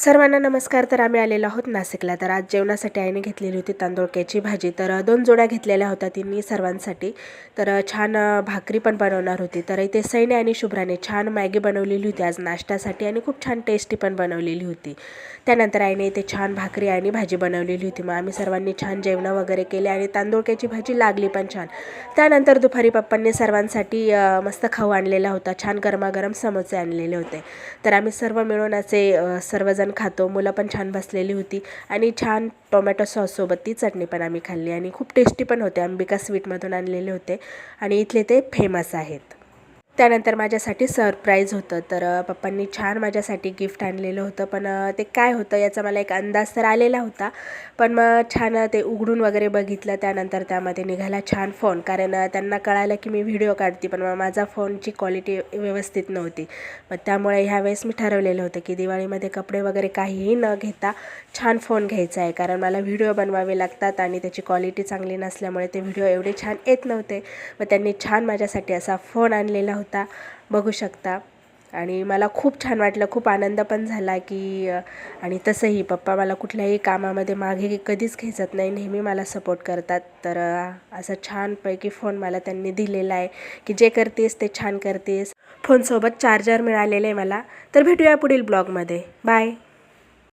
सर्वांना नमस्कार। तर आम्ही आलेलो आहोत नाशिकला। तर आज जेवणासाठी आईने घेतलेली होती तांदूळक्याची भाजी। तर 2 जोड्या घेतलेल्या होत्या तिन्ही सर्वांसाठी। तर छान भाकरी पण बनवणार होती। तर इथे सैने आणि शुभ्राने छान मॅगी बनवलेली होती आज नाश्त्यासाठी आणि खूप छान टेस्टी पण बनवलेली होती। त्यानंतर आईने इथे छान भाकरी आणि भाजी बनवलेली होती। मग आम्ही सर्वांनी छान जेवण वगैरे केले आणि तांदूळक्याची भाजी लागली पण छान। त्यानंतर दुपारी पप्पांनी सर्वांसाठी मस्त खाऊ आणलेला होता। छान गरमागरम समोसे आणलेले होते। तर आम्ही सर्व मिळून असे सर्वजण खातो। मुलं पण छान बसलेली होती आणि छान टोमॅटो सॉससोबत ती चटणी पण आम्ही खाल्ली आणि खूप टेस्टी पण होते। अंबिका स्वीटमधून आणलेले होते आणि इथले ते फेमस आहेत। त्यानंतर माझ्यासाठी सरप्राईज होतं। तर पप्पांनी छान माझ्यासाठी गिफ्ट आणलेलं होतं, पण ते काय होतं याचा मला एक अंदाज तर आलेला होता। पण मग छान ते उघडून वगैरे बघितलं। त्यानंतर त्यामध्ये निघाला छान फोन, कारण त्यांना कळालं की मी व्हिडिओ काढते, पण मग माझा फोनची क्वालिटी व्यवस्थित नव्हती। मग त्यामुळे ह्यावेळेस मी ठरवलेलं होतं की दिवाळीमध्ये कपडे वगैरे काहीही न घेता छान फोन घ्यायचा आहे, कारण मला व्हिडिओ बनवावे लागतात आणि त्याची क्वालिटी चांगली नसल्यामुळे ते व्हिडिओ एवढे छान येत नव्हते। मग त्यांनी छान माझ्यासाठी असा फोन आणलेला होता, बघू शकता। आणि मला खूप छान वाटलं, खूप आनंद पण झाला की आणि तसंही पप्पा मला कुठल्याही कामामध्ये मागे कधीच खेचत नाही, नेहमी मला सपोर्ट करतात। तर असा छानपैकी फोन मला त्यांनी दिलेला आहे की जे करतेस ते छान करतेस। फोनसोबत चार्जर मिळालेलं आहे मला। तर भेटूया पुढील ब्लॉगमध्ये। बाय।